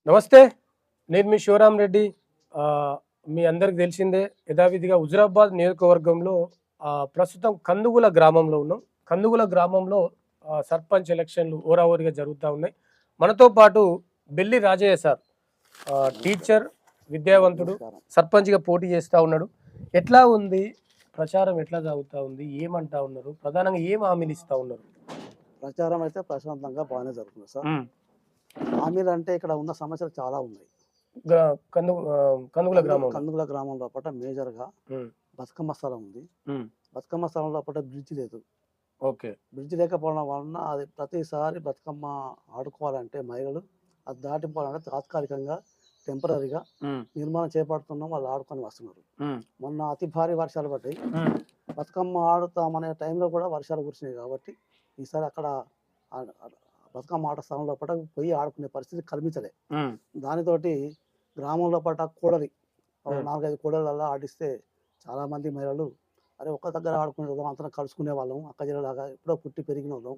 నమస్తే. నేను మీ శివరామ్ రెడ్డి. మీ అందరికి తెలిసిందే యథావిధిగా హుజురాబాద్ నియోజకవర్గంలో ప్రస్తుతం కందుగుల గ్రామంలో ఉన్నాం. కందుగుల గ్రామంలో సర్పంచ్ ఎలక్షన్లు హోరాహోరీగా జరుగుతూ ఉన్నాయి. మనతో పాటు బెల్లి రాజయ్య సార్ టీచర్, విద్యావంతుడు, సర్పంచ్గా పోటీ చేస్తూ ఉన్నాడు. ఎట్లా ఉంది ప్రచారం, ఎట్లా సాగుతూ ఉంది, ఏమంటా ఉన్నారు, ప్రధానంగా ఏం హామీలు ఇస్తూ ఉన్నారు? ప్రచారం అయితే ప్రశాంతంగా బాగానే జరుగుతుంది సార్. హామీలు అంటే ఇక్కడ ఉన్న సమస్యలు చాలా ఉన్నాయి. కందుగుల గ్రామం కందుగుల గ్రామం లోపల మేజర్గా బతుకమ్మ స్థలం ఉంది. బతుకమ్మ స్థలం లోపల బ్రిడ్జ్ లేదు. ఓకే. బ్రిడ్జ్ లేకపోవడం వలన అది ప్రతిసారి బతుకమ్మ ఆడుకోవాలంటే మహిళలు అది దాటిపోవాలంటే తాత్కాలికంగా టెంపరీగా నిర్మాణం చేపడుతున్నాం, వాళ్ళు ఆడుకొని వస్తున్నారు. మొన్న అతి భారీ వర్షాలు పడ్డాయి. బతుకమ్మ ఆడుతామనే టైంలో కూడా వర్షాలు కురిసినాయి కాబట్టి ఈసారి అక్కడ బతుకమ్మ ఆట స్థలం లోపల పోయి ఆడుకునే పరిస్థితి కల్పించలే. దానితోటి గ్రామంలో పట్ల కూడలి 4-5 కూడళ్ళల్లో ఆడిస్తే చాలామంది మహిళలు అరే ఒక్క దగ్గర ఆడుకునే వాళ్ళం, అంతరం కలుసుకునే వాళ్ళం, అక్క జిల్లాగా ఎప్పుడో పుట్టి పెరిగిన వాళ్ళం,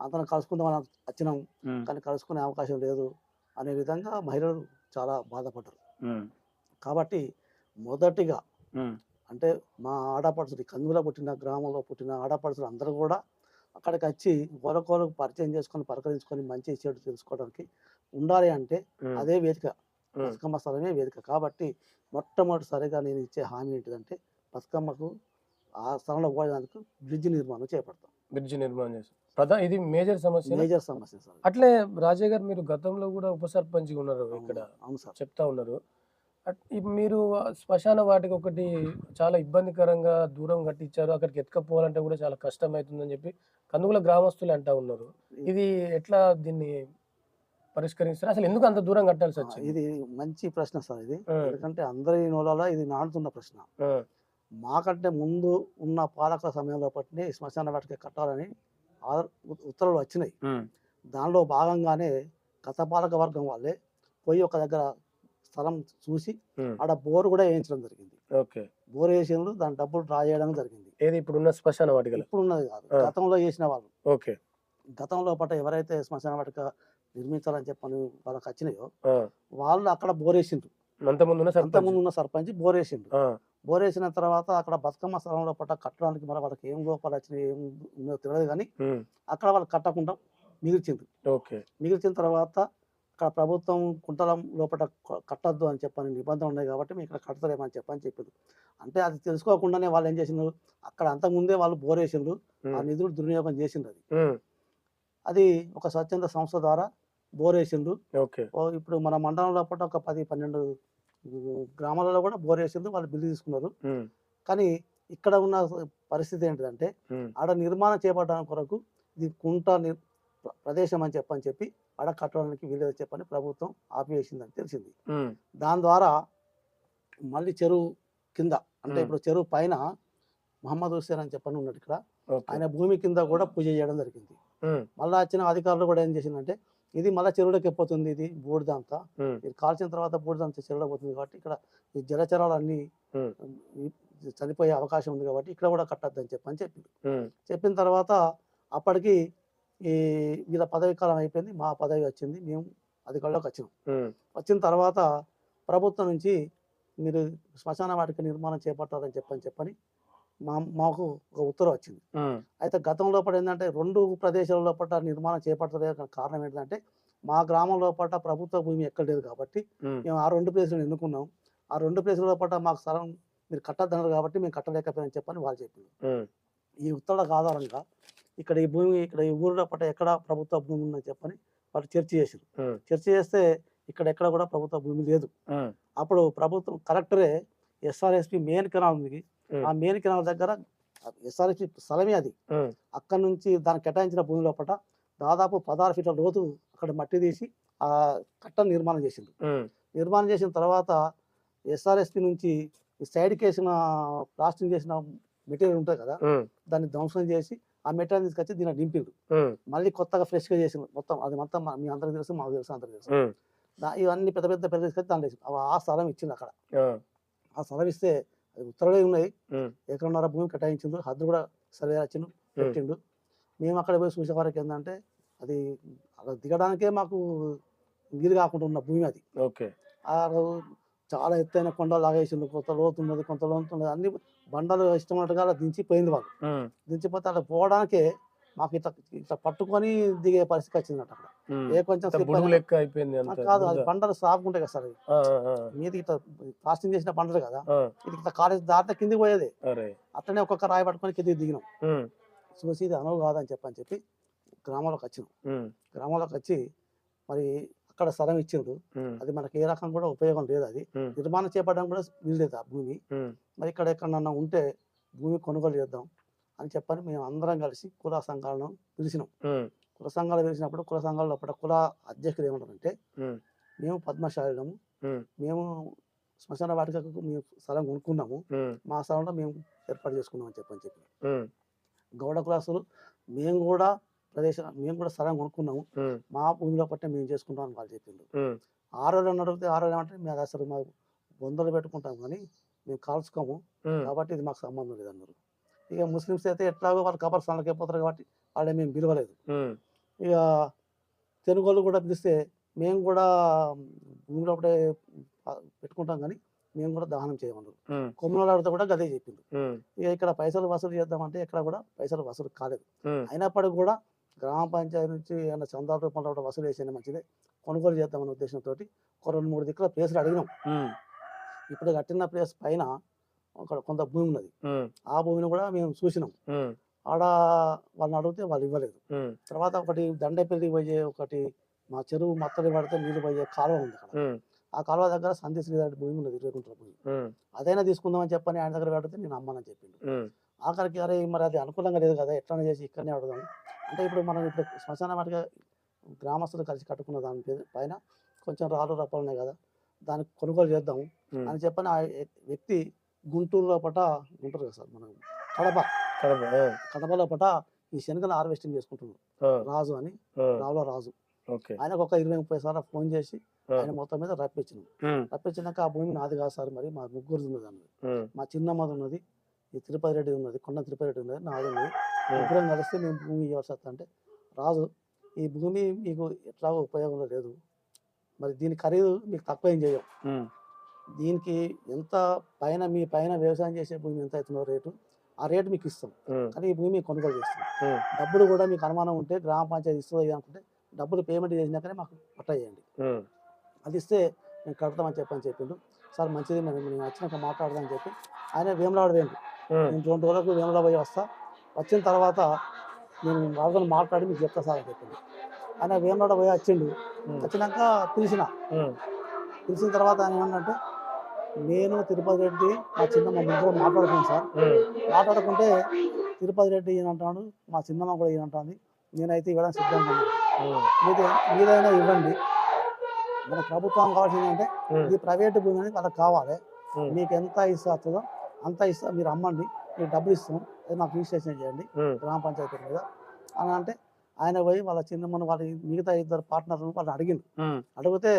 అంతరం కలుసుకునే వాళ్ళం వచ్చినాం కానీ కలుసుకునే అవకాశం లేదు అనే విధంగా మహిళలు చాలా బాధపడ్డారు. కాబట్టి మొదటిగా అంటే మా ఆడపడుచులు కందులో పుట్టిన గ్రామంలో పుట్టిన ఆడపడుచులు అందరూ కూడా అక్కడికి వచ్చి ఒకరికొకరు పరిచయం చేసుకొని పలకరించుకొని మంచి చెడు తెలుసుకోవడానికి ఉండాలి అంటే అదే వేదిక, బతుకమ్మ స్థలమే వేదిక. కాబట్టి మొట్టమొదటిసారిగా నేను ఇచ్చే హామీ ఏంటిదంటే బతుకమ్మకు ఆ స్థలంలో పోయేందుకు బ్రిడ్జ్ నిర్మాణం చేపడతాం. బ్రిడ్జ్ నిర్మాణం చేస్తాం. ఇది మేజర్ సమస్య సార్. అట్లే రాజయ్య గారు, మీరు గతంలో కూడా ఉప సర్పంచ్గా ఉన్నారు ఇక్కడ. అవును సార్. చెప్తా ఉన్నారు. మీరు శ్మశాన వాటికి ఒకటి చాలా ఇబ్బందికరంగా దూరం కట్టించారు, అక్కడికి ఎత్తుకపోవాలంటే కూడా చాలా కష్టం అవుతుందని చెప్పి కందుగుల గ్రామస్తులు అంటా ఉన్నారు. ఇది ఎట్లా దీన్ని పరిష్కరిస్తారు? అసలు ఎందుకు అంత దూరం కట్టాల్సి వచ్చింది? ఇది మంచి ప్రశ్న సార్. ఇది ఎందుకంటే అందరి నోళ్ళలో ఇది నాడుతున్న ప్రశ్న. మాకంటే ముందు ఉన్న పాలకుల సమయంలో పట్టిన శ్మశాన వాటికి కట్టాలని ఉత్తర్వులు వచ్చినాయి. దానిలో భాగంగానే గత పాలక వర్గం వాళ్ళే పోయి ఒక దగ్గర స్థలం చూసి ఆడ బోర్ కూడా వేయించడం జరిగింది. బోర్ వేసిండ్రు, దాని డబ్బులు డ్రా చేయడం జరిగింది. ఏది ఇప్పుడున్న శ్మశాన వాటిక? ఇప్పుడున్నది కాదు, గతంలో చేసిన వాళ్ళు. గతంలో పట్ల ఎవరైతే శ్మశాన వాటిక నిర్మించాలని చెప్పని వాళ్ళకి వచ్చినాయో వాళ్ళు అక్కడ బోర్ వేసిండ్రు. అంతకుముందు ఉన్న సర్పంచ్ బోర్ వేసిండ్రు. బోర్ వేసిన తర్వాత అక్కడ బతుకమ్మ స్థలంలో పట్ల కట్టడానికి మరి వాళ్ళకి ఏం లోపాలు వచ్చినాయి ఏం ఉన్నదో తెలియదు కానీ అక్కడ వాళ్ళు కట్టకుండా మిగిల్చిండ్రు. మిగిల్చిన తర్వాత అక్కడ ప్రభుత్వం కుంటలం లోపల కట్టద్దు అని చెప్పని నిబంధనలు ఉన్నాయి కాబట్టి మేము ఇక్కడ కట్టలేమని చెప్పింది. అంటే అది తెలుసుకోకుండానే వాళ్ళు ఏం చేసిండ్రు, అక్కడ అంతకుముందే వాళ్ళు బోర్ వేసిండ్రు, ఆ నిధులు దుర్వినియోగం చేసిండ్రు. అది ఒక స్వచ్ఛంద సంస్థ ద్వారా బోర్ వేసిండ్రు. ఇప్పుడు మన మండలం లోపల ఒక 10-12 గ్రామాలలో కూడా బోర్ వేసిండ్రు, వాళ్ళు బిల్లు తీసుకున్నారు. కానీ ఇక్కడ ఉన్న పరిస్థితి ఏంటిదంటే ఆడ నిర్మాణం చేపట్టడానికి కొరకు ఇది కుంట ప్రదేశం అని చెప్పి ఆడ కట్టడానికి వీలేదు చెప్పని ప్రభుత్వం ఆపివేసిందని తెలిసింది. దాని ద్వారా మళ్ళీ చెరువు కింద అంటే ఇప్పుడు చెరువు పైన మహమ్మద్ హుస్సేన్ అని చెప్పని ఉన్నాడు ఇక్కడ, ఆయన భూమి కింద కూడా పూజ చేయడం జరిగింది. మళ్ళీ వచ్చిన అధికారులు కూడా ఏం చేసిందంటే ఇది మళ్ళీ చెరువులోకి ఎప్పుతుంది, ఇది బూడిదంతా ఇది కాల్చిన తర్వాత బూడిదంతా చెరువులో పోతుంది కాబట్టి ఇక్కడ ఈ జలచరాలు అన్ని చనిపోయే అవకాశం ఉంది కాబట్టి ఇక్కడ కూడా కట్టద్దని చెప్పిన తర్వాత అప్పటికి ఈ వీళ్ళ పదవి కాలం అయిపోయింది, మా పదవి వచ్చింది, మేము అధికారులకు వచ్చిన తర్వాత ప్రభుత్వం నుంచి మీరు శ్మశాన వాటిక నిర్మాణం చేపట్టాలని చెప్పని మాకు ఒక ఉత్తర్వు వచ్చింది. అయితే గతం లోపల ఏంటంటే 2 ప్రదేశాల లోపల నిర్మాణం చేపట్టలేదు. కారణం ఏంటంటే మా గ్రామం లోపల ప్రభుత్వ భూమి ఎక్కడ లేదు కాబట్టి మేము ఆ 2 ప్లేసులను ఎన్నుకున్నాం. ఆ 2 ప్లేసుల లోపల మాకు స్థలం మీరు కట్టద్దన్నారు కాబట్టి మేము కట్టలేకపోయామని చెప్పని వాళ్ళు చెప్పింది. ఈ ఉత్తర్వులకు ఆధారంగా ఇక్కడ ఈ భూమి ఇక్కడ ఈ ఊరిలో పట్ల ఎక్కడ ప్రభుత్వ భూమి ఉందని చెప్పని వాళ్ళు చర్చ చేశారు. చర్చ చేస్తే ఇక్కడ ఎక్కడ కూడా ప్రభుత్వ భూమి లేదు. అప్పుడు ప్రభుత్వం కలెక్టరే ఎస్ఆర్ఎస్పి మెయిన్ కెనాల్ ఉంది, ఆ మెయిన్ కెనాల్ దగ్గర ఎస్ఆర్ఎస్పి స్థలమే అది. అక్కడ నుంచి దానికి కేటాయించిన భూమి లోపల దాదాపు 16 ఫీట్ల లోతు అక్కడ మట్టి తీసి ఆ కట్టను నిర్మాణం చేసింది. నిర్మాణం చేసిన తర్వాత ఎస్ఆర్ఎస్పి నుంచి సైడ్కి వేసిన ప్లాస్టింగ్ చేసిన మెటీరియల్ ఉంటుంది కదా, దాన్ని ధ్వంసం చేసి ఆ మెటీరియల్ తీసుకొచ్చి దీన్ని నింపిండు. మళ్ళీ కొత్తగా ఫ్రెష్గా చేసింది మొత్తం. అది మొత్తం మీ అందరికి తెలుసు, మాకు తెలుసు, అందరికి తెలుసు. ఇవన్నీ పెద్ద పెద్ద తీసుకొచ్చి దాంట్లో ఆ స్థలం ఇచ్చింది. అక్కడ ఆ స్థలం ఇస్తే అది ఉత్తరాలు ఉన్నాయి, ఎకరన్నర భూమి కేటాయించిండు, హద్దు కూడా సర్వే వచ్చిండు పెట్టిండు. మేము అక్కడ పోయి చూసే వరకు ఏంటంటే అది అలా దిగడానికే మాకు నీరు కాకుండా ఉన్న భూమి అది. ఓకే. ఆ రోజు చాలా ఎత్తైన కొండలు లాగేసిండు. కొంత లోతు ఉన్నది, కొంత లోతు ఉన్నది. అన్ని బండలు ఇష్టమైనట్టుగా అలా దించిపోయింది వాళ్ళు. దించిపోతే అక్కడ పోవడానికే మాకు ఇట్లా ఇట్లా పట్టుకొని దిగే పరిస్థితి వచ్చిందట అక్కడ. ఏ కొంచెం సేపు బుడుగు అయినా లెక్క అయిపోయింది అంత కాదు, అది బురద. బండలు సాఫ్గా ఉంటాయి కదా సార్ అవి. ఆ, ఆ, ఆ, మీది ఇట్లా ప్లాస్టింగ్ చేసిన బండలు కదా, ఆ. ఇది ఇట్లా కాలేజ్ దాంట్లో కిందికి పోయేది. అరే. అట్లనే ఒక్కొక్క రాయి పట్టుకొని కిందికి దిగినాం. ఉమ్, చూసి ఇది అనువు కాదని చెప్పి గ్రామంలోకి వచ్చినాం. ఉమ్, గ్రామంలోకి వచ్చి మరి అక్కడ స్థలం ఇచ్చిండు. ఉమ్, అది మనకి ఏ రకం కూడా ఉపయోగం లేదు. అది ఉమ్, నిర్మాణం చేపట్టడం కూడా వీల్లేదు ఆ భూమి. ఉమ్, మరి ఇక్కడ ఎక్కడన్నా ఉంటే భూమి కొనుగోలు చేద్దాం అని చెప్పని మేము అందరం కలిసి కుల సంఘాలను పిలిచినాం. ఉమ్, కుల సంఘాలు పిలిచినప్పుడు కుల సంఘాల లోపల కుల అధ్యక్షుడు ఏమంటారంటే, ఉమ్, మేము పద్మశాలినము, ఉమ్, మేము శ్మశాన వాటికకు మేము స్థలం కొనుక్కున్నాము, ఉమ్, మా స్థలంలో మేము ఏర్పాటు చేసుకున్నాం అని చెప్పి ఉమ్, గౌడ కులాసులు మేము కూడా స్థలం కొనుక్కున్నాము, ఉమ్, మా భూమిలో పట్టే మేము చేసుకుంటాం అని వాళ్ళు చెప్పిండు. ఉమ్, ఆరోళ్ళని అడిగితే ఆరోళ్ళు ఏమంటే మేము అసలు మాకు బొందలు పెట్టుకుంటాం కానీ మేము కాల్చుకోము, ఉమ్, కాబట్టి ఇది మాకు సంబంధం లేదన్నారు. ఇక ముస్లిమ్స్ అయితే ఎట్లాగో వాళ్ళు కబర్స్థానాలకు అయిపోతారు కాబట్టి వాళ్ళే మేము పిలవలేదు. ఉమ్, ఇక తెలుగు కూడా పిలిస్తే మేము కూడా భూమిలో ఒకటే పెట్టుకుంటాం కానీ మేము కూడా దహనం చేయమన్నారు. ఉమ్, కొమ్మల అడిగితే కూడా గదే చెప్పిండు. ఉమ్, ఇక ఇక్కడ పైసలు వసూలు చేద్దామంటే ఎక్కడ కూడా పైసలు వసూలు కాలేదు. ఉమ్, అయినప్పటికీ కూడా గ్రామ పంచాయతీ నుంచి ఏమైనా చందాల రూపంలో కూడా వసూలు చేసేది మంచిదే, కొనుగోలు చేద్దామనే ఉద్దేశంతో ఒక 2-3 దిక్కుల ప్లేసులు అడిగినాం. ఉమ్, ఇప్పుడు కట్టిన ప్లేస్ పైన అక్కడ కొంత భూమి ఉన్నది. ఉమ్, ఆ భూమిని కూడా మేము చూసినాం. ఉమ్, ఆడ వాళ్ళని అడిగితే వాళ్ళు ఇవ్వలేదు. ఉమ్, తర్వాత ఒకటి దండేపల్లికి పోయే ఒకటి మా చెరువు మత్తడి పడితే నీళ్ళు పోయే కాలువ ఉంది అక్కడ. ఉమ్, ఆ కాలువ దగ్గర సంధి శ్రీధర్ భూమి ఉన్నది, 20 గుంటల భూమి. ఉమ్, అదైనా తీసుకుందామని చెప్పని ఆయన దగ్గర పెడితే నేను అమ్మనని చెప్పిండు. ఉమ్, ఆఖరికి అరే మరి అది అనుకూలంగా లేదు కదా, ఎట్లా చేసి ఇక్కడనే అడుగుదాం అంటే, ఇప్పుడు మనం ఇప్పుడు శ్మశాన వాటిగా గ్రామస్తులు కలిసి కట్టుకున్న దాని పైన కొంచెం రాళ్ళు రప్పలు ఉన్నాయి కదా, దానికి కొనుగోలు చేద్దాం ఉమ్. అని చెప్పని ఆ వ్యక్తి గుంటూరు లోపట, గుంటూరు కదా సార్ మనం కడప, కడప, ఆ, కడప లోపట ఈ శనగలు హార్వెస్టింగ్ చేసుకుంటున్నాడు ఆ, రాజు అని, ఆ, రావుల రాజు. ఓకే. ఆయనకు ఒక 20-30 సార్లు ఫోన్ చేసి ఆ, ఆయన మొత్తం మీద రప్పించినాం. ఉమ్, రప్పించినాక ఆ భూమి నాది కాదు సార్, మరి మా ముగ్గురు ఉన్నది అన్నది, ఉమ్, మా చిన్నమ్మది ఉన్నది, ఈ తిరుపతి రెడ్డి ఉన్నది, కొండ తిరుపతి రెడ్డి ఉన్నది, నాది ఉన్నది, ఉమ్, ముగ్గురం కలిస్తే మేము భూమి ఇవ్వాల్సి వస్తుంది అంటే, రాజు ఈ భూమి మీకు ఎట్లాగో ఉపయోగం లేదు, మరి దీని ఖరీదు మీకు తక్కువ ఏం చేయం, ఉమ్, దీనికి ఎంత పైన మీ పైన వ్యవసాయం చేసే భూమి ఎంత అవుతుందో రేటు, ఆ రేటు మీకు ఇస్తాం, ఉమ్, కానీ ఈ భూమి కొనుగోలు చేస్తాం. ఉమ్, డబ్బులు కూడా మీకు అనుమానం ఉంటే గ్రామ పంచాయతీ ఇస్తుంది అనుకుంటే డబ్బులు పేమెంట్ చేసినాకనే మాకు పట్టా చేయండి, ఉమ్, అది ఇస్తే మేము కడతామని చెప్పిండు. సార్ మంచిది, నేను వచ్చినాక మాట్లాడదామని చెప్పి ఆయన వేములవాడ వేయండి, ఉమ్, నేను 2 రోజులకు వేములవాడ పోయి వస్తా, వచ్చిన తర్వాత నేను వాళ్ళతో మాట్లాడి మీకు చెప్తా సార్ అని చెప్పింది. ఆయన వేములవాడ పోయి వచ్చిండు. ఉమ్, వచ్చినాక పిలిచిన ఉమ్, తర్వాత ఆయన ఏమన్నంటే, నేను తిరుపతి రెడ్డి మా చిన్నమ్మ ముగ్గురు మాట్లాడుకున్నాను సార్, ఉమ్, మాట్లాడుకుంటే తిరుపతి రెడ్డి ఈయన అంటాడు, మా చిన్నమ్మ కూడా ఈయన అంటుంది, నేనైతే ఇవ్వడానికి సిద్ధంగా ఉన్నాను, ఉమ్, మీదైనా ఇవ్వండి, మన ప్రభుత్వం కావాల్సింది అంటే ఉమ్, ఇది ప్రైవేట్ భూమి అని వాళ్ళకి కావాలి, ఉమ్, మీకు ఎంత ఇస్తుందో అంత ఇస్తా, మీరు అమ్మండి, మీరు డబ్బులు ఇస్తాం, అది మాకు రిజిస్ట్రేషన్ చేయండి ఉమ్, గ్రామ పంచాయతీ మీద అని అంటే, ఆయన పోయి వాళ్ళ చిన్నమ్మను వాళ్ళ మిగతా 2 పార్ట్నర్లను వాళ్ళని అడిగిండు. ఉమ్, అడిగితే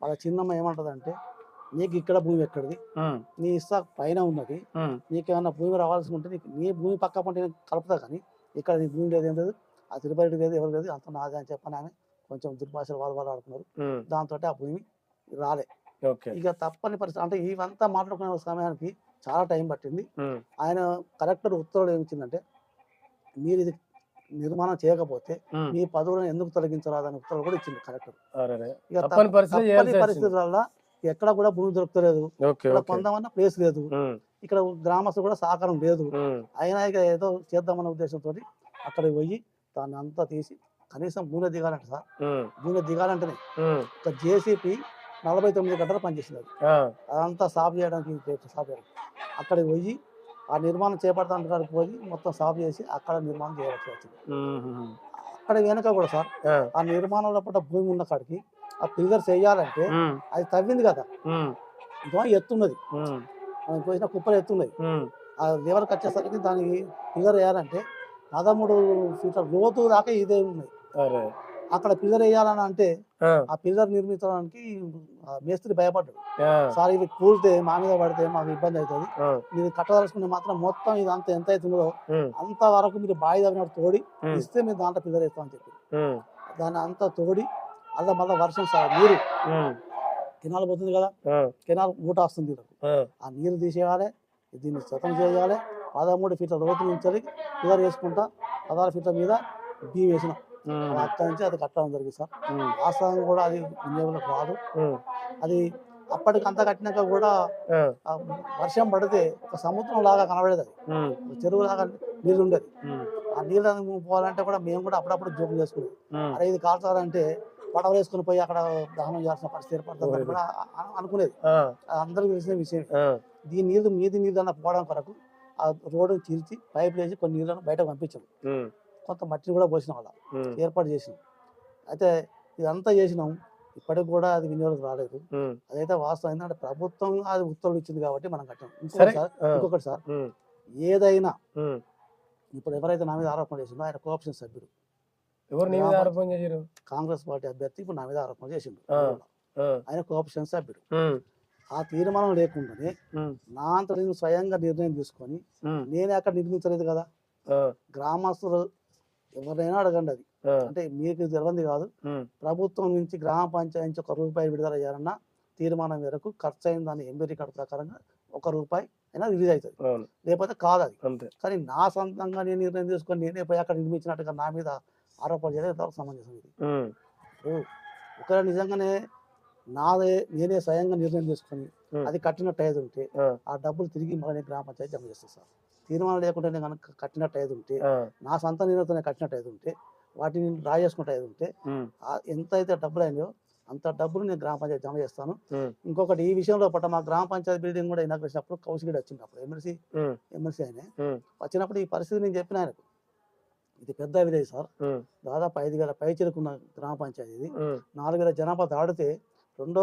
వాళ్ళ చిన్నమ్మ ఏమంటుందంటే, నీకు ఇక్కడ భూమి ఎక్కడిది, ఉమ్, నీ ఇస్తా పైన ఉన్నది, ఉమ్, నీకేమన్నా భూమి రావాల్సి ఉంటే నీ భూమి పక్క పంట నేను కలుపుతా, కానీ ఇక్కడ నీ భూమి లేదు, ఏం లేదు, ఆ తిరుపతి లేదు, ఎవరు లేదు, అంత నాదే అని చెప్పని ఆమె కొంచెం దుర్భాషలు వాళ్ళు ఆడుకున్నారు. ఉమ్, దాంతో ఆ భూమి రాలే. ఓకే. ఇక తప్పని పరిస్థితి అంటే ఇవంతా మాట్లాడుకునే సమయానికి చాలా టైం పట్టింది. ఉమ్, ఆయన కలెక్టర్ ఉత్తర్వులు ఏమిచ్చిందంటే, మీరు ఇది నిర్మాణం చేయకపోతే ఉమ్, మీ పదవులను ఎందుకు తొలగించరాదని ఉత్తర్వులు కూడా ఇచ్చింది కలెక్టర్. అరెరే. ఇక తప్పని పరిస్థితి చేయాల్సి వచ్చింది. పరిస్థితుల ఎక్కడ కూడా భూమి దొరుకుతలేదు, ఓకే, ఇక్కడ ఓకే. పొందామన్న ప్లేస్ లేదు, ఉమ్, ఇక్కడ గ్రామస్తులు కూడా సహకారం లేదు. ఉమ్, అయినా ఇక ఏదో చేద్దామన్న ఉద్దేశంతో అక్కడికి పోయి దాన్ని అంతా తీసి, కనీసం భూమిలో దిగాలంట సార్, ఉమ్, భూమిలో దిగాలంటేనే ఉమ్, ఒక జేసీపీ 49 గంటలు పనిచేసింది. అది ఆ, అదంతా సాఫ్ చేయడానికి అక్కడికి పోయి ఆ నిర్మాణం చేపడతానికి పోయి మొత్తం సాఫ్ చేసి అక్కడ నిర్మాణం చేయవలసి వచ్చింది. ఉమ్, అక్కడ వెనక కూడా సార్ ఆ, ఆ నిర్మాణంలో పట్ల భూమి ఉన్న కాడికి ఆ పిల్లర్స్ వేయాలంటే ఉమ్, అది తవ్వింది కదా, ఉమ్, ఇంకా ఎత్తున్నది, ఉమ్, మనం పోసిన కుప్పలు ఎత్తున్నది. ఉమ్, ఆ లెవెల్కి వచ్చేసరికి దానికి పిల్లర్ వేయాలంటే 13 ఫీట్ల లోతు దాకా ఇదే ఉన్నాయి. అరే. అక్కడ పిల్లర్ వేయాలని అంటే ఆ, ఆ పిల్లర్ నిర్మించడానికి మేస్త్రి భయపడ్డాడు. ఆ, సార్ ఇది కూలితే మా మీద పడితే మాకు ఇబ్బంది అవుతుంది, ఆ, మీరు కట్టదలుచుకుంటే మాత్రం మొత్తం ఇదంతా ఎంత అవుతుందో ఉమ్, అంతవరకు మీరు బావి తవ్వినట్టు తోడి ఉమ్, ఇస్తే మీరు దాంట్లో పిల్లర్ వేస్తామని చెప్పి ఉమ్, దాన్ని అంతా తోడి అలా మళ్ళీ వర్షం నీరు కెనాల్ పోతుంది కదా, కెనాల్ ఊట వస్తుంది వీళ్ళకు. ఆ నీరు తీసేయాలి, దీన్ని శతం చేయాలి. 13 ఫీట్ల లోతు నుంచి పిల్లర్ వేసుకుంటా 16 ఫీట్ల మీద బీ వేసినాం. అక్కడి నుంచి అది కట్టడం జరిగింది సార్. వాస్తవం కూడా అది వినియోగంలోకి రాదు. అది అప్పటికంతా కట్టినాక కూడా వర్షం పడితే ఒక సముద్రం లాగా కనబడేది, అది చెరువు లాగా నీళ్ళు ఉండేది. ఆ నీళ్ళు పోవాలంటే కూడా మేము కూడా అప్పుడప్పుడు జోకులు చేసుకునేది. అరే ఇది కాల్చాలంటే పడవ వేసుకుని పోయి అక్కడ దహనం చేయాల్సిన పరిస్థితి ఏర్పడుతుంది కూడా అనుకునేది. అందరికీ తెలిసిన విషయం. దీని నీళ్ళు నీళ్ళన్నా పోవడం కొరకు ఆ రోడ్డు చీల్చి పైపు వేసి కొన్ని నీళ్ళను బయటకు పంపించాం. కొంత మట్టిని కూడా పోసిన వాళ్ళ ఏర్పాటు చేసినాం. అయితే ఇదంతా చేసినాం, ఇప్పటికి కూడా అది వినియోగం రాలేదు. అదైతే వాస్తవం. ఎందుకంటే ప్రభుత్వం అది ఉత్తర్వులు ఇచ్చింది కాబట్టి మనం కట్టాం. ఇంకొకటి సార్, ఏదైనా ఇప్పుడు ఎవరైతే నా మీద ఆరోపణ చేసిందో ఆయన కోఆప్షన్ సభ్యుడు. కాంగ్రెస్ పార్టీ అభ్యర్థి ఇప్పుడు నా మీద ఆరోపణ చేసిండు. ఆయన కోఆప్షన్ సభ్యుడు. ఆ తీర్మానం లేకుండానే నా అంత నేను స్వయంగా నిర్ణయం తీసుకొని నేనే అక్కడ నిర్మించలేదు కదా. గ్రామస్తులు ఎవరైనా అడగండి, అది అంటే మీకు తెలియంది కాదు. ప్రభుత్వం నుంచి గ్రామ పంచాయతీ నుంచి ₹1 విడుదల చేయాలన్నా తీర్మానం మేరకు ఖర్చు అయిన దాని ఎంబీ రికార్డు ప్రకారంగా ₹1 అయినా రిలీజ్ అవుతుంది, లేకపోతే కాదు అది. కానీ నా సొంతంగా నేను నిర్ణయం తీసుకొని నేనే పోయి అక్కడ నిర్మించినట్టుగా నా మీద ఆరోపణ చేయడం ఎంతవరకు సమంజసం ఇది? ఒకవేళ నిజంగానే నేనే స్వయంగా నిర్ణయం తీసుకొని అది కట్టినట్టు అయ్యేది ఉంటే ఆ డబ్బులు తిరిగి మళ్ళీ గ్రామ పంచాయతీ జమ చేస్తాను సార్. తీర్మానం లేకుండా నేను కనుక కట్టినట్టు అయ్యేది ఉంటే, నా సొంత నిర్ణయంతో కట్టినట్టు అయ్యేది ఉంటే, వాటిని డ్రా చేసుకుంటూ అయ్యేది ఉంటే, ఎంత అయితే డబ్బులు అయినాయో అంత డబ్బులు నేను గ్రామ పంచాయతీ జమ చేస్తాను. ఇంకొకటి, ఈ విషయంలో పట్ల మా గ్రామ పంచాయతీ బిల్డింగ్ కూడా ఇనాగ్రేషన్ వచ్చినప్పుడు కౌశిక్ వచ్చింది. అప్పుడు ఎమ్మెల్సీ ఆయన వచ్చినప్పుడు ఈ పరిస్థితి నేను చెప్పిన ఆయనకు, ఇది పెద్ద విలేజ్ సార్, దాదాపు 5,000 పైచిలుకున్న గ్రామ పంచాయతీ ఇది. 4,000 జనాభా దాడితే రెండో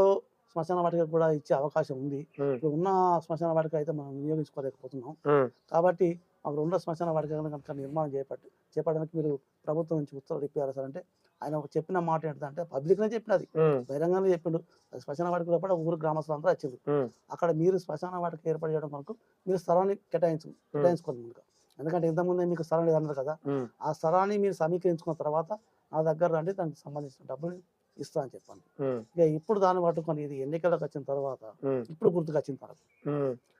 శ్మశాన వాటిక కూడా ఇచ్చే అవకాశం ఉంది. ఇప్పుడు ఉన్న శ్మశాన వాటిక అయితే మనం వినియోగించుకోలేకపోతున్నాం. కాబట్టి మాకు రెండో శ్మశాన వాటిక కనుక నిర్మాణం చేపట్టడానికి మీరు ప్రభుత్వం నుంచి ఉత్తర్వులు ఇప్పారు సార్ అంటే, ఆయన చెప్పిన మాట ఏంటంటే పబ్లిక్నే చెప్పినది, బహిరంగంగా చెప్పిండు. శ్మశాన వాటికలో కూడా ఊరు గ్రామస్తులు అందరూ వచ్చింది. అక్కడ మీరు శ్మశాన వాటిక ఏర్పాటు చేయడం వరకు మీరు స్థలాన్ని కేటాయించుకోండి ముందుగా. ఎందుకంటే ఇంతకుముందే మీకు స్థలం లేదన్నారు కదా, ఆ స్థలాన్ని మీరు సమీకరించుకున్న తర్వాత నా దగ్గర రండి, దానికి సంబంధించిన డబ్బులు ఇస్తా అని చెప్పండి. ఇక ఇప్పుడు దాన్ని పట్టుకొని ఇది ఎన్నికలకు వచ్చిన తర్వాత ఇప్పుడు గుర్తుకు వచ్చిన తర్వాత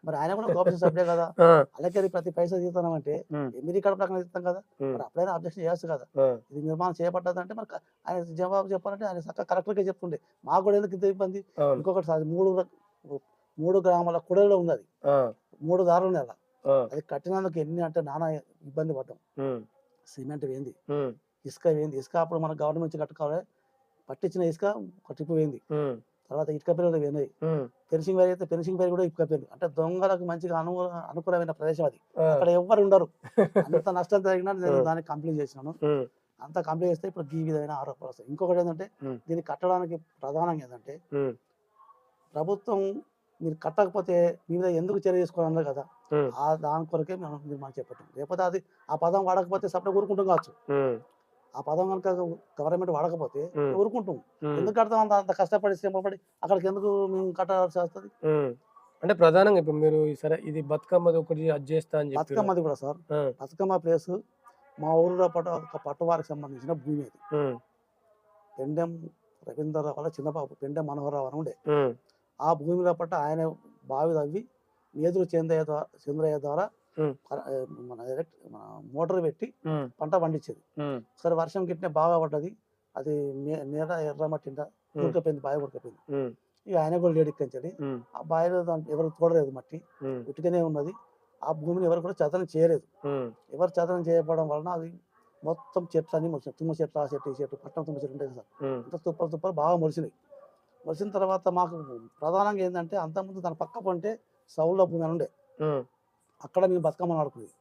మరి ఆయన కూడా కోఆపరేషన్ సభ్యుడే కదా, అలాగే ప్రతి పైసా తీస్తామంటే ఎమ్మిది ఇక్కడ ప్రకారం ఇస్తాం కదా, మరి అప్పుడైనా అబ్జెక్షన్ చేయొచ్చు కదా. ఇది నిర్మాణం చేయబడ్డదంటే మరి ఆయన జవాబు చెప్పాలంటే ఆయన చక్కగా కరెక్ట్గా చెప్తుండే, మాకు కూడా ఎందుకు ఇంత ఇబ్బంది. ఇంకొకటి సార్, 3 గ్రామాల కుడలో ఉంది, అది 3 దారులు ఉన్నాయి. అలా అది కట్టినందుకు ఎన్ని అంటే నానా ఇబ్బంది పడ్డాం. సిమెంట్ వేయింది, ఇసుక వేయింది. ఇసుక అప్పుడు మన గవర్నమెంట్ నుంచి కట్టుకోవాలి, పట్టించిన ఇసుక ఒక ట్రిప్ వేయింది. తర్వాత ఇటుక పిల్లలు పోయినాయి. ఫెన్సింగ్ వైర్ అయితే ఫెన్సింగ్ వైర్ కూడా ఇటుక పిల్లలు, అంటే దొంగలకు మంచిగా అనుకూలమైన ప్రదేశం అది. అక్కడ ఎవ్వరు ఉండరు. అంత నష్టం జరిగినా నేను దాన్ని కంప్లీట్ చేసినాను. అంతా కంప్లీట్ చేస్తే ఇప్పుడు ఈ విధమైన ఆరోపణలు వస్తాయి. ఇంకొకటి ఏంటంటే, దీన్ని కట్టడానికి ప్రధానంగా ఏంటంటే, ప్రభుత్వం మీరు కట్టకపోతే మీ మీద ఎందుకు చర్య తీసుకోవాలన్నారు కదా, దాని కొరకే మనం చెప్పటం. లేకపోతే అది ఆ పదం వాడకపోతే సపరేట్ ఊరుకుంటాం కావచ్చు. ఆ పదం కనుక గవర్నమెంట్ వాడకపోతే ఊరుకుంటాం. ఎందుకు కడతాం అంత కష్టపడి శ్రమపడి అక్కడికి ఎందుకు మేము కట్టాల్సి వస్తుంది? అంటే ప్రధానంగా ఇప్పుడు మీరు సరే ఇది బతుకమ్మది ఒకటి అది చేస్తా అని చెప్పి, బతుకమ్మది కూడా సార్, బతుకమ్మ ప్లేస్ మా ఊరిలో ఒక పట్టువారికి సంబంధించిన భూమి అది. పెండెం రవీంద్రరావు వాళ్ళ చిన్నబాబు పెండెం మనోహరరావు అని ఉండే. ఆ భూమిలో పట్ల ఆయన బావి తవ్వి నేదురు చంద్రయ్య ద్వారా మన మోటార్ పెట్టి పంట పండించేది. సరే వర్షం గిట్నే బాగా పడ్డది, అది నేల ఎర్రమట్టింట ఉడకపోయింది, బావి ఉడకపోయింది. ఇక ఆయన కూడా లేడిక్కించండి, ఆ బావిలో ఎవరు తోడలేదు, మట్టి ఉట్టుగానే ఉన్నది. ఆ భూమిని ఎవరు కూడా చదనం చేయలేదు. ఎవరు చదనం చేయకపోవడం వలన అది మొత్తం చెట్లు అన్ని మొలిచినాయి. తుమ్మ చెట్లు, ఆ చెట్టు, ఈ చెట్టు, పట్టణం తుమ్మ చెట్లు ఉంటాయి సార్, అంత తుప్పలు బాగా మొలిచినాయి. వచ్చిన తర్వాత మాకు ప్రధానంగా ఏంటంటే, అంతకుముందు తన పక్క పంటే సౌళ్ళ భూమి అని ఉండే, అక్కడ మేము బతుకమ్మని ఆడుకునేది.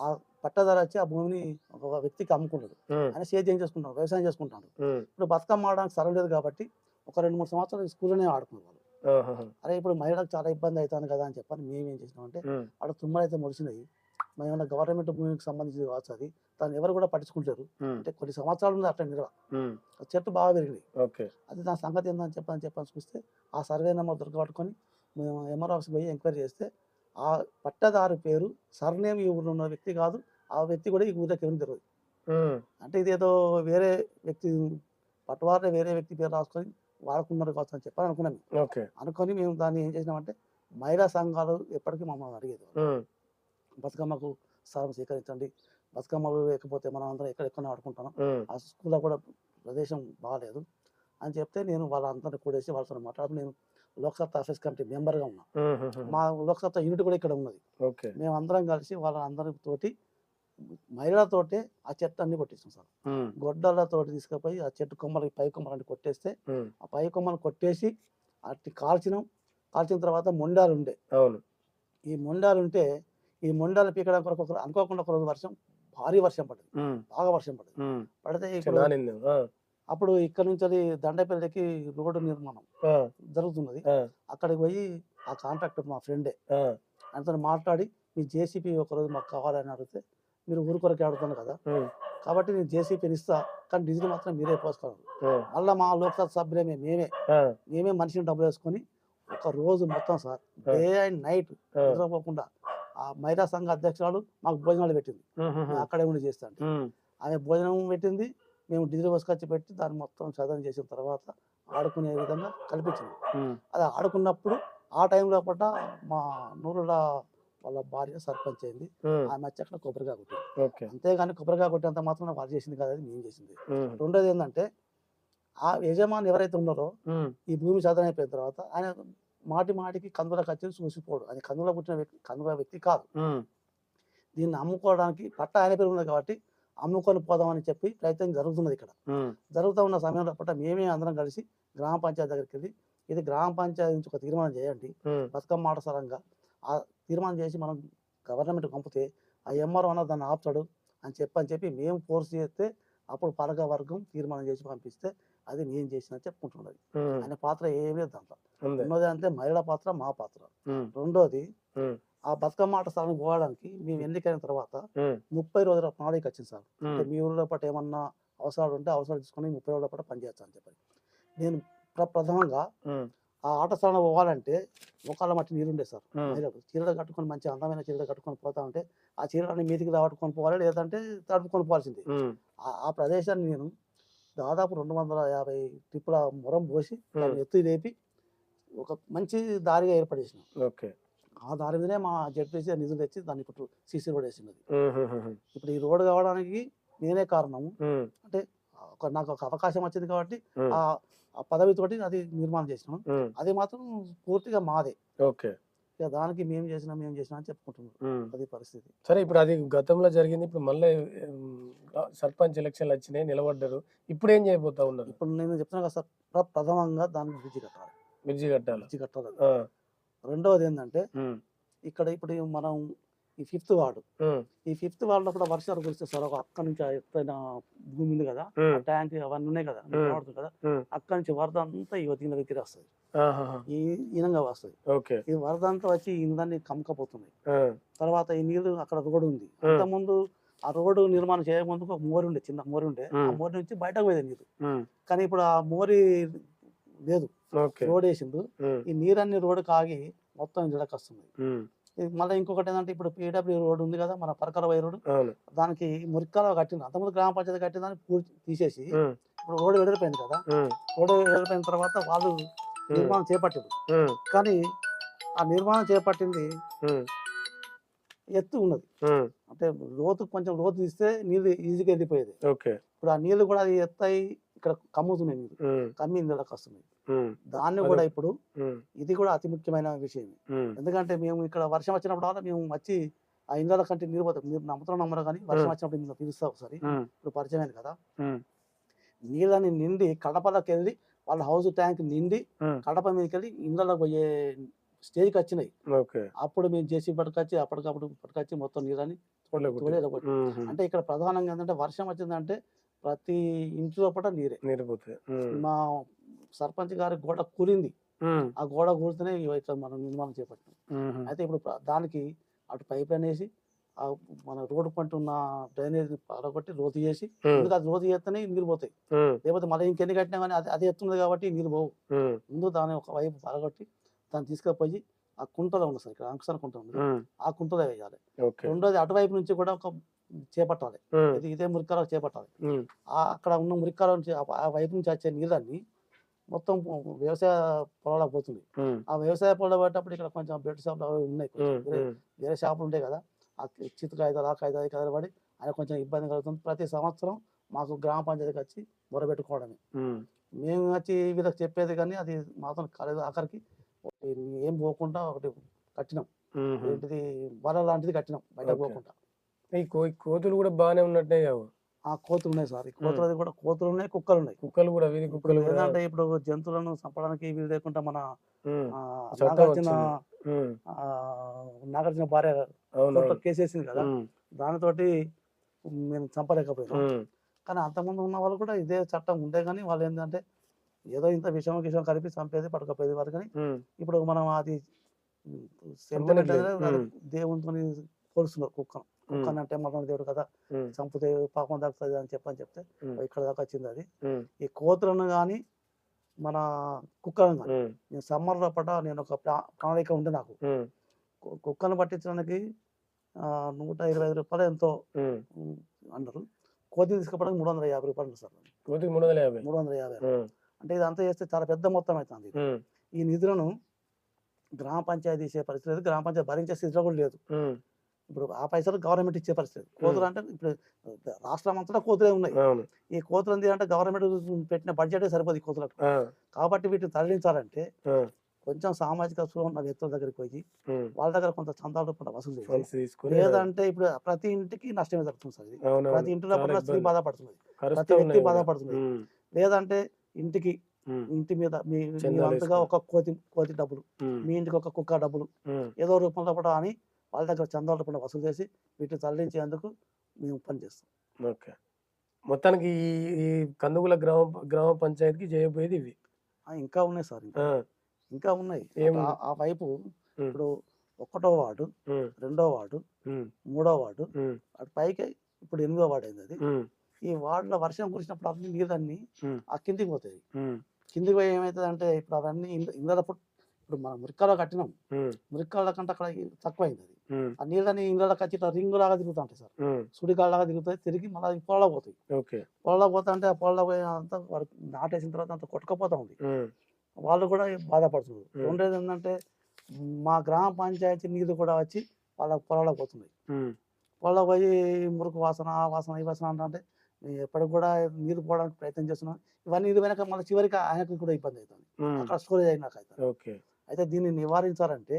ఆ పట్టదారు వచ్చి ఆ భూమిని ఒక వ్యక్తికి అమ్ముకుంటాడు, ఆయన సేద్యం చేసుకుంటాడు, వ్యవసాయం చేసుకుంటాడు. ఇప్పుడు బతుకమ్మ ఆడడానికి స్థలం లేదు కాబట్టి ఒక 2-3 సంవత్సరాలు స్కూల్లోనే ఆడుకున్నారు వాళ్ళు. అరే ఇప్పుడు మహిళలకు చాలా ఇబ్బంది అవుతుంది కదా అని చెప్పని మేమేం చేసినామంటే, అక్కడ తుమ్మలైతే మొలిచినాయి, మేమన్నా గవర్నమెంట్ భూమికి సంబంధించింది కావచ్చు, అది దాన్ని ఎవరు కూడా పట్టించుకుంటారు. అంటే కొన్ని సంవత్సరాలు ఉంది అట్లా నిర్వహణ, చెట్టు బాగా పెరిగినాయి. అది దాని సంగతి ఏందని చెప్పని చూస్తే ఆ సర్వే నెంబర్ దొరకబట్టుకొని మేము ఎంఆర్ ఆఫీస్కి పోయి ఎంక్వైరీ చేస్తే, ఆ పట్టదారు పేరు సర్నేమ్ ఈ ఊరిలో ఉన్న వ్యక్తి కాదు, ఆ వ్యక్తి కూడా ఈ ఊరిలోకి ఎవరు తెలియదు. అంటే ఇదేదో వేరే వ్యక్తి పట్టువారిని వేరే వ్యక్తి పేరు రాసుకొని వాడుకున్నారు కావచ్చు అని చెప్పని అనుకున్నాం. ఓకే. అనుకొని మేము దాన్ని ఏం చేసినామంటే మహిళా సంఘాలు ఎప్పటికీ మమ్మల్ని అడిగేది, బతుకమ్మకు స్థలం సేకరించండి, బతుకమ్మలు లేకపోతే మనం అందరం ఎక్కడెక్కడ ఆడుకుంటాం, ఆ స్కూల్లో కూడా ప్రదేశం బాగాలేదు అని చెప్తే నేను వాళ్ళందరినీ కూడేసి వాళ్ళతో మాట్లాడుతూ నేను లోక్సత్తా ఆఫీస్ కమిటీ మెంబర్గా ఉన్నా. మా లోక్సత్తా యూనిట్ కూడా ఇక్కడ ఉన్నది. మేము అందరం కలిసి వాళ్ళందరితోటి మహిళలతోటే ఆ చెట్టు అన్ని కొట్టిస్తాం సార్. గొడ్డలతోటి తీసుకుపోయి ఆ చెట్టు కొమ్మలు పై కొమ్మలు కొట్టేస్తే ఆ పై కొమ్మలు కొట్టేసి అట్టి కాల్చిన తర్వాత మొండాలు ఉండే. అవును. ఈ మొండాలు ఉంటే ఈ మొండాలు పీకడం కొరకు అనుకోకుండా ఒక రోజు భారీ వర్షం పడింది, బాగా వర్షం పడింది. పడితే అప్పుడు ఇక్కడ నుంచి దండపల్లికి రోడ్డు నిర్మాణం జరుగుతున్నది. అక్కడికి పోయి ఆ కాంట్రాక్టర్ మా ఫ్రెండే, ఆయనతో మాట్లాడి మీ జేసీపీ ఒకరోజు మాకు కావాలని అడిగితే, మీరు ఊరు కొరకే ఆడుతున్నారు కదా కాబట్టి నేను జేసీపీని ఇస్తా, కానీ డీజిల్ మాత్రం మీరే పోసుకోవాలి. మళ్ళీ మా లోక్సభ సభ్యులే మేమే మనిషిని డబ్బులు వేసుకొని ఒక రోజు మొత్తం సార్ డే అండ్ నైట్ నిద్రపోకుండా ఆ మహిళా సంఘ అధ్యక్షురాలు మాకు భోజనాలు పెట్టింది. అక్కడే ఉండి చేస్తాను. ఆమె భోజనం పెట్టింది, మేము డీజిల్ పోసుకొచ్చి పెట్టి దాన్ని మొత్తం చదవం చేసిన తర్వాత ఆడుకునే విధంగా కల్పించింది. అది ఆడుకున్నప్పుడు ఆ టైంలో పట్ట మా నూరుల వాళ్ళ భార్య సర్పంచ్ అయింది. ఆమె వచ్చి అక్కడ కొబ్బరికాయ కొట్టింది. అంతేగాని కొబ్బరికాయ కొట్టేంత మాత్రం వాళ్ళు చేసింది కాదు, అది మేము చేసింది. రెండోది ఏంటంటే ఆ యజమాని ఎవరైతే ఉన్నారో ఈ భూమి చదవం అయిపోయిన తర్వాత ఆయన మాటికి కందులకు వచ్చి చూసిపోడు. అది కందులో పుట్టిన వ్యక్తి, కందుల వ్యక్తి కాదు. దీన్ని అమ్ముకోవడానికి పట్ట ఆయన పేరు ఉన్నది కాబట్టి అమ్ముకొని పోదామని చెప్పి ప్రయత్నం జరుగుతున్నది. ఇక్కడ జరుగుతూ ఉన్న సమయంలో పట్ట మేమే అందరం కలిసి గ్రామ పంచాయతీ దగ్గరికి వెళ్ళి ఇది గ్రామ పంచాయతీ నుంచి ఒక తీర్మానం చేయండి, బతుకమ్మ ఆట సరంగా ఆ తీర్మానం చేసి మనం గవర్నమెంట్ పంపితే ఆ ఎంఆర్ఓ అన్న దాన్ని ఆపుతాడు అని చెప్పి మేము ఫోర్స్ చేస్తే అప్పుడు పాలక వర్గం తీర్మానం చేసి పంపిస్తే అది నేను చేసిన చెప్పుకుంటున్నది. ఆయన పాత్ర ఏమీ లేదు దాంట్లో. రెండోది అంటే మహిళా పాత్ర మా పాత్ర. రెండోది ఆ బతుకమ్మ ఆట స్థలానికి పోవడానికి మేము ఎన్నికైన తర్వాత 30 రోజుల ప్రణాళిక వచ్చింది సార్. అంటే మీ ఊరిలో పాటు ఏమన్నా అవసరాలు ఉంటే అవసరాలు తీసుకొని 30 రోజుల పాటు పనిచేస్తా అని చెప్పి నేను ప్రథమంగా ఆ ఆట స్థలం పోవాలంటే ఒకళ్ళ మట్టి నీరుండే సార్. మహిళలు చీరలు కట్టుకొని మంచి అందమైన చీరలు కట్టుకొని పోతా ఉంటే ఆ చీరలన్నీ మీదికి రావట్టుకొని పోవాలి, లేదంటే తడుపుకొని పోవాల్సింది. ఆ ప్రదేశాన్ని నేను దాదాపు 250 ట్రిప్పుల మొరం పోసి ఎత్తు లేపి ఒక మంచి దారిగా ఏర్పడేసిన. ఆ దారి మీదనే మా జడ్పీసీ నిధులు తెచ్చి దాన్ని ఇప్పుడు సీసీ రోడ్ వేసినది. ఇప్పుడు ఈ రోడ్డు కావడానికి నేనే కారణము. అంటే నాకు ఒక అవకాశం వచ్చింది కాబట్టి ఆ పదవితోటి అది నిర్మాణం చేసినాం. అది మాత్రం పూర్తిగా మాదే. ఇక దానికి మేము చేసినా అని చెప్పుకుంటున్నాం. అది పరిస్థితి. సరే, ఇప్పుడు అది గతంలో జరిగింది. ఇప్పుడు మళ్ళీ సర్పంచ్ ఎలక్షన్లు వచ్చినాయి, నిలబడ్డారు. ఇప్పుడు ఏం చేయబోతా ఉన్నారు? ఇప్పుడు నేను చెప్తున్నా కదా సార్, ప్రథమంగా దానికి బ్రిడ్జి కట్టాలి. రెండవది ఏంటంటే ఇక్కడ ఇప్పుడు మనం ఈ 5th వార్డు, ఈ 5th వార్డులో కూడా వర్షాలు కురిస్తే సార్ ఒక అక్కడ నుంచి ఎత్తైన భూమి ఉంది కదా, ట్యాంక్ అవన్నీ ఉన్నాయి కదా, కదా అక్కడ నుంచి వరద అంతా ఈ దీని దగ్గర వస్తుంది, ఈ ఈనంగా వస్తుంది. ఈ వరద అంతా వచ్చి ఇందాన్ని కమ్మకపోతున్నాయి. తర్వాత ఈ నీళ్లు అక్కడ రోడ్డు ఉంది. అంతకుముందు ఆ రోడ్డు నిర్మాణం చేయకముందుకు ఒక మోరి ఉండే, చిన్న మోరి ఉండే. ఆ మోరి నుంచి బయటకు పోయేది నీరు. కానీ ఇప్పుడు ఆ మోరి లేదు, రోడ్ వేసిండు. ఈ నీరన్ని రోడ్డుకి ఆగి మొత్తం జిడకు వస్తుంది. మళ్ళీ ఇంకొకటి ఏంటంటే ఇప్పుడు పీడబ్ల్యూ రోడ్ ఉంది కదా, మన పరకల వై రోడ్, దానికి మురికాల కట్టింది. అంతకుముందు గ్రామ పంచాయతీ కట్టిన దాన్ని పూర్తి తీసేసి ఇప్పుడు రోడ్డు వెడలిపోయింది కదా. రోడ్డు వెడలిపోయిన తర్వాత వాళ్ళు నిర్మాణం చేపట్టారు. కానీ ఆ నిర్మాణం చేపట్టింది ఎత్తు ఉన్నది. అంటే కొంచెం లోతు తీస్తే నీళ్ళు ఈజీగా వెళ్ళిపోయేది. ఇప్పుడు ఆ నీళ్లు కూడా అది ఎత్తాయి ఇక్కడ కమ్ముతున్నాయి, నీళ్ళు కమ్మి నీళ్ళకి వస్తున్నాయి. దాన్ని కూడా ఇప్పుడు ఇది కూడా అతి ముఖ్యమైన విషయం. ఎందుకంటే మేము ఇక్కడ వర్షం వచ్చినప్పుడు మేము వచ్చి ఆ ఇండ్ల కంటే నీరు పోతాం. మీరు నమ్మరు కానీ వర్షం వచ్చినప్పుడు పిలుస్తా ఒకసారి, ఇప్పుడు పరిచయం అయింది కదా. నీళ్ళని నిండి కడపలోకి వెళ్ళి వాళ్ళ హౌస్ ట్యాంక్ నిండి కడప మీదకి వెళ్ళి ఇండ్లలోకి పోయే స్టేజ్కి వచ్చినాయి. అప్పుడు మేము చేసి పట్టుకొచ్చి మొత్తం నీళ్ళని అంటే ఇక్కడ ప్రధానంగా ఏంటంటే వర్షం వచ్చిందంటే ప్రతి ఇంటి లోపల నీరు పోతుంది. మా సర్పంచ్ గారి గోడ కూలింది. ఆ గోడ కూలితేనే ఇట్లా మనం నిర్మాణం చేపట్టినాం. అయితే ఇప్పుడు దానికి అటు పైప్ లైన్ వేసి మన రోడ్డు పంట ఉన్న డ్రైనేజ్ పడగొట్టి లోతు చేసి, ఎందుకు అది లోతు చేస్తేనే నీరు పోతాయి. లేకపోతే మళ్ళీ ఇంకెన్ని కట్టినా కానీ అది ఎత్తున్నది కాబట్టి నీరు పోవు. ముందు దాన్ని ఒక వైపు పడగొట్టి దాన్ని తీసుకుపోయి ఆ కుంటలో ఉంది సార్, ఇక్కడ అంకుశాల కుంట ఉంది, ఆ కుంటలో వేయాలి. రెండోది అటువైపు నుంచి కూడా ఒక చేపట్టాలి. ఇదే మురికాలకు చేపట్టాలి. అక్కడ ఉన్న మురికాల నుంచి ఆ వైపు నుంచి వచ్చే నీళ్ళన్నీ మొత్తం వ్యవసాయ పొలాలకు పోతుంది. ఆ వ్యవసాయ పొలాలు పడేటప్పుడు ఇక్కడ కొంచెం బెడ్ షాపులు అవి ఉన్నాయి. వేరే షాపులు ఉంటాయి కదా, ఆ చిత్తు కాగితాలు ఆ కాగితాలు కాగితాలు పడి ఆయన కొంచెం ఇబ్బంది కలుగుతుంది. ప్రతి సంవత్సరం మాకు గ్రామ పంచాయతీకి వచ్చి మొరబెట్టుకోవడమే. మేము వచ్చి వీళ్ళకి చెప్పేది కానీ అది మాత్రం కాలేదు. ఆఖరికి ఏం పోకుండా ఒకటి కట్టినాం, ఏంటిది వల లాంటిది కట్టినాం బయటకు పోకుండా. ఈ కోతులు కూడా బాగానే ఉన్నట్టే కావు. ఆ కోతులు ఉన్నాయి సార్, ఈ కోతులది కూడా కోతులు ఉన్నాయి, కుక్కలు ఉన్నాయి. కుక్కలు కూడా వీధి కుక్కలు ఏంటంటే ఇప్పుడు జంతువులను చంపడానికి వీలు లేకుండా మన నాగార్జున భార్య కేసేసింది కదా, దానితోటి మేము చంపలేకపోయినాం. కానీ అంతకుముందు ఉన్న వాళ్ళు కూడా ఇదే చట్టం ఉండే, కానీ వాళ్ళు ఏంటంటే ఏదో ఇంత విషయం కలిపి చంపేది పట్టుకపోయేది వారు. కానీ ఇప్పుడు మనం అది దేవునితో పోలుస్తున్నారు కుక్కను అంటే మన దేవుడు కదా, చంపితే పాపం దక్కుతుంది అని చెప్తే ఇక్కడ దాకా వచ్చింది అది. ఈ కోతులను కానీ మన కుక్కలను కానీ నేను సమ్మర్లో నేను ఒక ప్రణాళిక ఉండే నాకు. కుక్కను పట్టించడానికి 125 రూపాయలు ఎంతో అన్నారు. కోతి తీసుకుపోవడానికి 350 రూపాయలు సార్. 350 అంటే ఇదంతా చేస్తే చాలా పెద్ద మొత్తం అవుతుంది. ఈ నిధులను గ్రామ పంచాయతీ ఇచ్చే పరిస్థితి లేదు, గ్రామ పంచాయతీ భరించే స్థితిలో కూడా లేదు. ఇప్పుడు ఆ పైసలు గవర్నమెంట్ ఇచ్చే పరిస్థితి. కోతులు అంటే ఇప్పుడు రాష్ట్రం అంతటా కోతులే ఉన్నాయి. ఈ కోతులు ఏంటి అంటే గవర్నమెంట్ పెట్టిన బడ్జెటే సరిపోదు ఈ కోతులకు. కాబట్టి వీటిని తరలించాలంటే కొంచెం సామాజిక స్పృహ ఉన్న వ్యక్తుల దగ్గరికి పోయి వాళ్ళ దగ్గర కొంత చందాలు రూపాయలు వసూలు చేయాలి. లేదంటే ఇప్పుడు ప్రతి ఇంటికి నష్టమే జరుగుతుంది సార్. ప్రతి ఇంటిలో కూడా స్త్రీ బాధపడుతుంది, ప్రతి వ్యక్తి బాధపడుతుంది. లేదంటే ఇంటి మీద మీ అంతగా ఒక కోతి డబ్బులు, మీ ఇంటికి ఒక కుక్క డబ్బులు ఏదో రూపంలో కూడా అని వాళ్ళ దగ్గర చందాల రూపంలో వసూలు చేసి వీటిని తరలించేందుకు మేము పనిచేస్తాం. ఓకే, మొత్తానికి ఈ కందుగుల గ్రామ పంచాయతీకి చేయబోయేది ఇవి ఇంకా ఉన్నాయి సార్, ఇంకా ఉన్నాయి. ఆ వైపు ఇప్పుడు 1వ వార్డు, 2వ వార్డు, 3వ వార్డు, అటు పైకి ఇప్పుడు 8వ వార్డు అయింది అది. ఈ వార్డులో వర్షం కురిసినప్పుడు అన్ని నీళ్ళన్నీ ఆ కిందికి పోతాయి. కిందికి పోయి ఏమవుతుంది అంటే ఇప్పుడు అవన్నీ ఇళ్ళప్పుడు ఇప్పుడు మనం మురికాలో కట్టినాం, మురికాల కంటే అక్కడ తక్కువైంది అది. ఆ నీళ్ళని ఇళ్ళకి వచ్చి ఇట్లా రింగు లాగా తిరుగుతుంటాయి సార్, సుడిగాళ్ళలాగా తిరుగుతాయి, తిరిగి మళ్ళీ పొలంలో పోతాయి. పొలంలో పోతా అంటే ఆ పొలంలో పోయి అంతా వాడు నాటేసిన తర్వాత అంత కొట్టుకపోతా ఉంది. వాళ్ళు కూడా బాధపడుతున్నారు. రెండోది ఏంటంటే మా గ్రామ పంచాయతీ నీరు కూడా వచ్చి వాళ్ళ పొలంలోకి పోతున్నాయి. పొలంలో పోయి మురుకు వాసన ఆ వాసన ఈ వాసన అంటే ఎప్పటికి కూడా నీరు పోవడానికి ప్రయత్నం చేస్తున్నాం. ఇవన్నీ ఇది వెనక మళ్ళీ చివరికి ఆయనకు కూడా ఇబ్బంది అవుతుంది, అక్కడ స్టోరేజ్ అయినాక అవుతుంది. అయితే దీన్ని నివారించాలంటే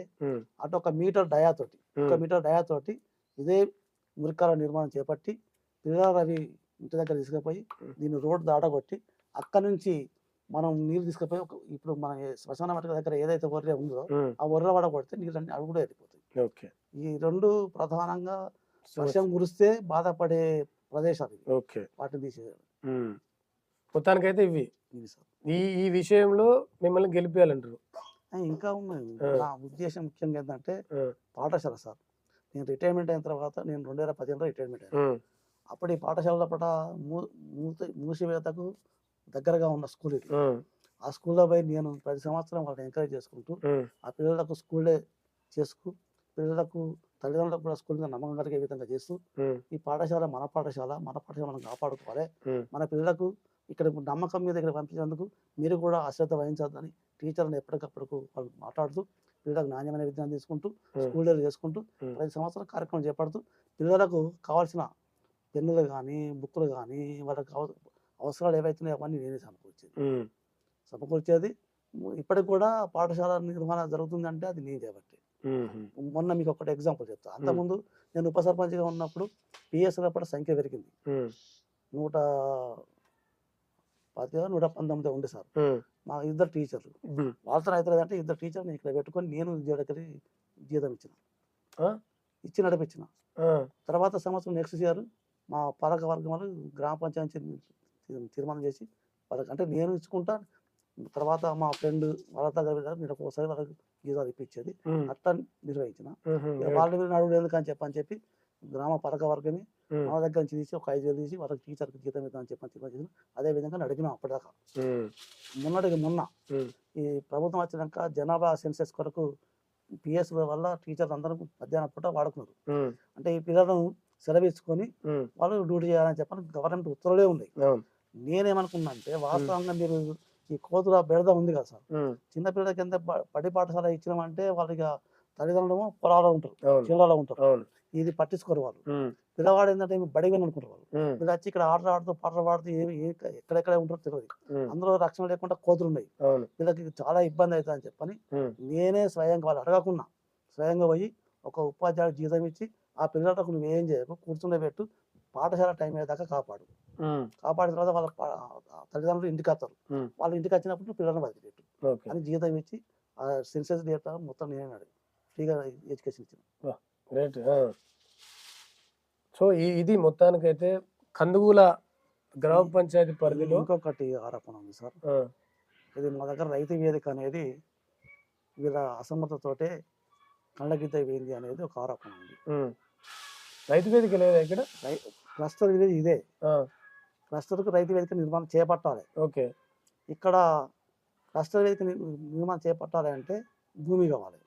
అటు 1 మీటర్ డయాతోటి 1 మీటర్ డయాతోటి ఇదే మురికాల నిర్మాణం చేపట్టి పిల్లల రవి ఇంటి దగ్గర తీసుకుపోయి దీన్ని రోడ్డు దాటగొట్టి అక్కడ నుంచి మనం నీళ్ళు తీసుకుపోయి ఇప్పుడు మన శ్మశాన వాటిక దగ్గర ఏదైతే ఒర్రె ఉందో ఆ ఒర్రె వాడ కొడితే నీళ్ళన్నీ అవి కూడా వెళ్ళిపోతాయి. ఈ 2 ప్రధానంగా వర్షం కురిస్తే బాధపడే ప్రదేశాలు వాటిని తీసేయాలి. మొత్తానికైతే ఇవి సార్ ఈ విషయంలో మిమ్మల్ని గెలిపేయాలంటారు. ఇంకా ఉన్నాయి. నా ఉద్దేశం ముఖ్యంగా ఏంటంటే పాఠశాల సార్. నేను రిటైర్మెంట్ అయిన తర్వాత నేను 2015లో రిటైర్మెంట్ అయ్యాను. అప్పుడు ఈ పాఠశాలలో పట మూసివేతకు దగ్గరగా ఉన్న స్కూల్ ఇది. ఆ స్కూల్లో పోయి నేను ప్రతి సంవత్సరం వాళ్ళని ఎంకరేజ్ చేసుకుంటూ ఆ పిల్లలకు స్కూలే చేసుకు పిల్లలకు తల్లిదండ్రులకు కూడా స్కూల్ మీద నమ్మకం కలిగే విధంగా చేస్తూ ఈ పాఠశాల మన పాఠశాల మనం కాపాడుకోవాలి. మన పిల్లలకు ఇక్కడ నమ్మకం మీద ఇక్కడ పంపించేందుకు మీరు కూడా అశ్రద్ధ వహించద్దని టీచర్లను ఎప్పటికప్పుడు వాళ్ళు మాట్లాడుతూ పిల్లలకు నాణ్యమైన విద్యను తీసుకుంటూ స్కూల్ చేసుకుంటూ ప్రతి సంవత్సరం కార్యక్రమం చేపడుతూ పిల్లలకు కావాల్సిన పెన్నులు కానీ బుక్కులు కానీ వాళ్ళకి అవసరాలు ఏవైతున్నాయో అవన్నీ నేనే సమకూర్చేది. ఇప్పటికి కూడా పాఠశాల నిర్వహణ జరుగుతుందంటే అది నేను చేపట్టి. మొన్న మీకు ఒకటి ఎగ్జాంపుల్ చెప్తా. అంతకుముందు నేను ఉప సర్పంచ్గా ఉన్నప్పుడు పిఎస్ల పట్ల సంఖ్య పెరిగింది, 119 ఉండే సార్. మా 2 టీచర్లు వాళ్ళతో అవుతుంది అంటే 2 టీచర్లు ఇక్కడ పెట్టుకొని నేను జీతం ఇచ్చి నడిపించిన. తర్వాత సంవత్సరం నెక్స్ట్ ఇయర్ మా పాలక వర్గం వాళ్ళు గ్రామ పంచాయతీ తీర్మానం చేసి వాళ్ళకి అంటే నేను ఇచ్చుకుంటా, తర్వాత మా ఫ్రెండ్ వాళ్ళ దగ్గర నేను ఒకసారి వాళ్ళకి గీతాలు ఇప్పించేది అట్లా నిర్వహించిన. వాళ్ళు నడువు ఎందుకని చెప్పి గ్రామ పాలక వర్గమే మన దగ్గర నుంచి తీసి ఒక 5,000 తీసి వాళ్ళకి టీచర్కి జీతం ఇద్దామని చెప్పి అదే విధంగా నడిపినాం అప్పటిదాకా. మొన్న ఈ ప్రభుత్వం వచ్చినాక జనాభా సెన్సెస్ కొరకు పిఎస్ వల్ల టీచర్లు అందరూ మధ్యాహ్నం పూట వాడుకున్నారు. అంటే ఈ పిల్లలను సెలవు ఇచ్చుకొని వాళ్ళు డ్యూటీ చేయాలని చెప్పని గవర్నమెంట్ ఉత్తర్వులే ఉన్నాయి. నేనేమనుకున్నా అంటే వాస్తవంగా మీరు ఈ కోతుల బెడద ఉంది కదా సార్, చిన్నపిల్లల కింద బడి పాఠశాల ఇచ్చినామంటే వాళ్ళకి తల్లిదండ్రులు పొలాల్లో ఉంటారు, చీలలో ఉంటారు, ఇది పట్టించుకోరు వాళ్ళు. పిల్లవాడు ఏంటంటే బడి వెళ్ళి అనుకుంటారు వాళ్ళు. వీళ్ళు వచ్చి ఇక్కడ ఆటలు ఆడుతూ పాటలు పాడుతూ ఎక్కడెక్కడ ఉంటారో తెలియదు. అందులో రక్షణ లేకుండా కోతులు ఉన్నాయి, వీళ్ళకి చాలా ఇబ్బంది అవుతుంది అని చెప్పని నేనే స్వయంగా వాళ్ళు అడగకుండా స్వయంగా పోయి ఒక ఉపాధ్యాయుడు జీతం ఇచ్చి ఆ పిల్లలకు నువ్వు ఏం చేయకు, కూర్చుండే పెట్టు, పాఠశాల టైం అయ్యేదాకా కాపాడు, కాపాడిన తర్వాత వాళ్ళ తల్లిదండ్రులు ఇంటికి వస్తారు, వాళ్ళ ఇంటికి వచ్చినప్పుడు పిల్లల్ని వదిలిపెట్టు అని జీతం ఇచ్చి ఆ సెన్సెస్ డేటా మొత్తం నేనే ఫ్రీగా ఎడ్యుకేషన్ ఇచ్చిన. సో ఇది మొత్తానికైతే కందుకూల గ్రామ పంచాయతీ పరిధిలో ఇంకొకటి ఆరోపణ ఉంది సార్. ఇది మా దగ్గర రైతు వేదిక అనేది వీళ్ళ అసమర్థతోటే కళ్ళగిద్ద వేయింది అనేది ఒక ఆరోపణ ఉంది. రైతు వేదిక లేదా ఇక్కడ? క్లస్టర్ విలేజ్ ఇదే, క్లస్టర్కు రైతు వేదిక నిర్మాణం చేపట్టాలి. ఓకే, ఇక్కడ క్లస్టర్ వేదిక నిర్మాణం చేపట్టాలి అంటే భూమి కావాలి.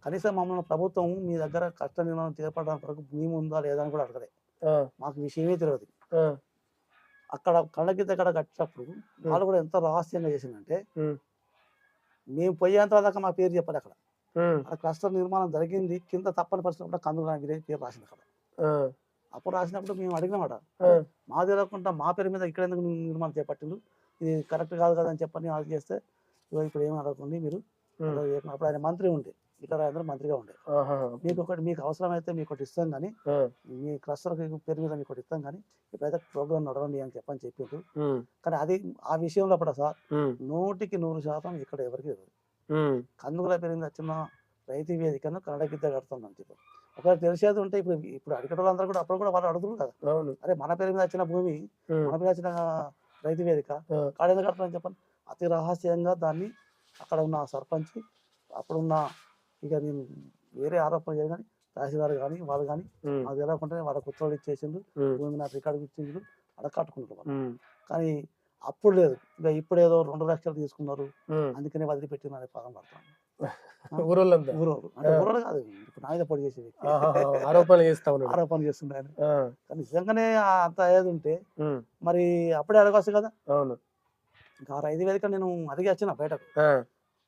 కనీసం మమ్మల్ని ప్రభుత్వం మీ దగ్గర క్లస్టర్ నిర్మాణం చేపట్టడానికి వరకు భూమి ఉందా లేదా అని కూడా అడగలే, మాకు విషయమే తెలియదు. అక్కడ కళ్ళగిద్ద అక్కడ కట్టినప్పుడు వాళ్ళు కూడా ఎంత రహస్యంగా చేసిందంటే మేము పోయేంత దాకా మా పేరు చెప్పాలి. అక్కడ క్లస్టర్ నిర్మాణం జరిగింది, కింద తప్పని పరిస్థితుల్లో కందుకూల పేరు రాసింది అక్కడ. అప్పుడు రాసినప్పుడు మేము అడిగినామాట, మా తెలియకుండా మా పేరు మీద ఇక్కడ ఎందుకు నిర్మాణం చేపట్టిండు, ఇది కరెక్ట్ కాదు కదా అని చెప్పని అది చేస్తే ఇప్పుడు ఏమి అడగండి మీరు. అప్పుడు ఆయన మంత్రి ఉండే, ఇతర అందరూ మంత్రిగా ఉండే, మీకు అవసరమైతే మీకు ఒకటి ఇస్తాం కానీ మీ క్లస్టర్ పేరు మీద మీకు ఒకటి ఇస్తాం కానీ ఇప్పుడైతే ప్రోగ్రామ్ నడవండి అని చెప్పని చెప్పిండు. కానీ అది ఆ విషయంలో అప్పుడు సార్ 100% ఇక్కడ ఎవరికి తెలియదు. కందుకూల పేరు మీద వచ్చిన రైతు వేదికను కన్నడగిద్ద కడుతుందని చెప్పి ఒకవేళ తెలిసేది ఉంటే ఇప్పుడు అడిగేటోళ్ళందరూ కూడా అప్పుడు కూడా వాళ్ళు అడుగుతారు కదా, అరే మన పేరు మీద వచ్చిన భూమి, మన పేరు వచ్చిన రైతు వేదిక కాడేందుకు కడతారని చెప్పని అతి రహస్యంగా దాన్ని అక్కడ ఉన్న సర్పంచ్ అప్పుడున్న ఇక నేను వేరే ఆరోపణ చేయను కానీ తహసీల్దార్ కానీ వాళ్ళు కానీ నాకు తెలియకుండానే వాళ్ళకి ఉత్తర్వులు ఇచ్చేసిండు, భూమి నాకు రికార్డు ఇచ్చిండు, అలా కట్టుకుంటారు. కానీ అప్పుడు లేదు, ఇక ఇప్పుడు ఏదో 2 లక్షలు తీసుకున్నారు అందుకనే వదిలిపెట్టిన అనే పదం పడతాను. ఊరోళ్ళు అంటే ఊరోళ్ళు కాదు, ఇప్పుడు నా మీద పొడి చేసేది ఆరోపణ చేస్తున్నాయని. కానీ నిజంగానే అంత ఏది ఉంటే మరి అప్పుడే అడగవచ్చు కదా. ఇంకా ఆ రైతు వేదిక నేను అడిగి వచ్చిన బయటకు,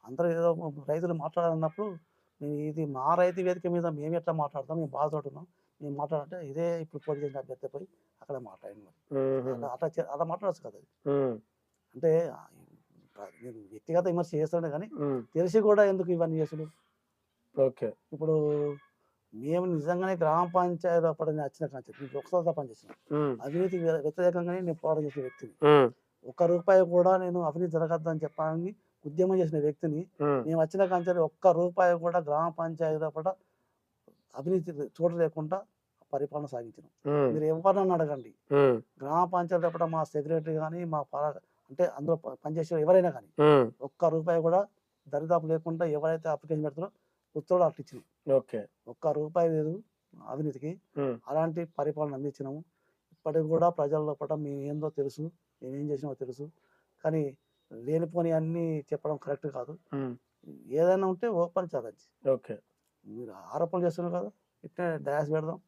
అందరూ ఏదో రైతులు మాట్లాడాలన్నప్పుడు ఇది మా రైతు వేదిక మీద మేము ఎట్లా మాట్లాడతాం, మేము బాధపడుతున్నాం, మేము మాట్లాడంటే ఇదే ఇప్పుడు పోటీ చేసిన అభ్యర్థి పోయి అక్కడ మాట్లాడింది. అలా మాట్లాడచ్చు కదా. అంటే నేను వ్యక్తిగత విమర్శ చేస్తానే కానీ తెలిసి కూడా ఎందుకు ఇవన్నీ చేసుడు. ఇప్పుడు మేము నిజంగానే గ్రామ పంచాయతీ అప్పుడు వచ్చిన కానీ ఒకసారి పనిచేసిన అవినీతి వ్యతిరేకంగానే నేను పోరాటం చేసిన వ్యక్తిని, ₹1 కూడా నేను అవినీతి జరగద్దని చెప్పాలని ఉద్యమం చేసిన వ్యక్తిని. మేము వచ్చిన కంచెలు ₹1 కూడా గ్రామ పంచాయతీ కూడా అవినీతి చూడలేకుండా పరిపాలన సాగించిన. మీరు ఎవరినన్నా అడగండి, గ్రామ పంచాయతీ అప్పుడు మా సెక్రటరీ కానీ మా అంటే అందులో పనిచేసే ఎవరైనా కానీ ₹1 కూడా దరిదాపు లేకుండా ఎవరైతే అప్లికేషన్ పెడతారో ఉత్తర్వులు అట్లా ఇచ్చినాం. ₹1 లేదు అవినీతికి, అలాంటి పరిపాలన అందించినాము. ఇప్పటికి కూడా ప్రజల్లో పట్ల మేము ఏందో తెలుసు, మేమేం చేసినామో తెలుసు. కానీ లేనిపోని అన్ని చెప్పడం కరెక్ట్ కాదు. ఏదైనా ఉంటే ఓపెన్ ఛాలెంజ్. మీరు ఆరోపణ చేస్తున్నారు కదా, ఇట్లా డాష్ పెడదాం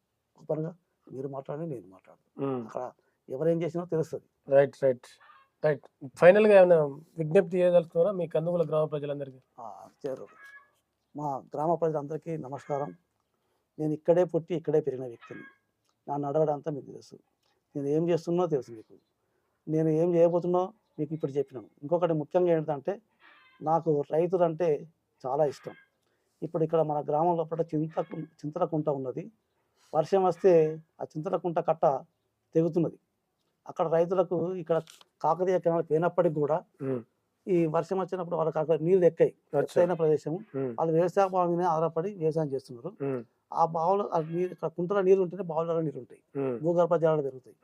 ఓపెన్గా, మీరు మాట్లాడి నేను మాట్లాడతాను, అక్కడ ఎవరేం చేసినా తెలుస్తుంది. రైట్ రైట్ రైట్ ఫైనల్గా ఏమైనా విజ్ఞప్తి చేయదలుచుకున్నారా మీ కందుకూల గ్రామ ప్రజలందరికీ? మా గ్రామ ప్రజలందరికీ నమస్కారం. నేను ఇక్కడే పుట్టి ఇక్కడే పెరిగిన వ్యక్తిని, నా నడవడంతా మీకు తెలుసు, నేను ఏం చేస్తున్నో తెలుసు మీకు, నేను ఏం చేయబోతున్నో మీకు ఇప్పుడు చెప్పినాను. ఇంకొకటి ముఖ్యంగా ఏంటంటే నాకు రైతులు అంటే చాలా ఇష్టం. ఇప్పుడు ఇక్కడ మన గ్రామంలో చింతలకుంట ఉన్నది, వర్షం వస్తే ఆ చింతలకుంట కట్ట తెగుతున్నది. అక్కడ రైతులకు ఇక్కడ కాకతీయ కెనాల్ పోయినప్పటికి కూడా ఈ వర్షం వచ్చినప్పుడు వాళ్ళకి అక్కడ నీళ్ళు ఎక్కాయి, ఎక్కైన ప్రదేశం, వాళ్ళు వ్యవసాయ బావి మీద ఆధారపడి వ్యవసాయం చేస్తున్నారు. ఆ బావులు ఇక్కడ కుంటలో నీళ్ళు ఉంటేనే బావులలో నీళ్ళు ఉంటాయి, భూగర్భ జలాలు పెరుగుతాయి.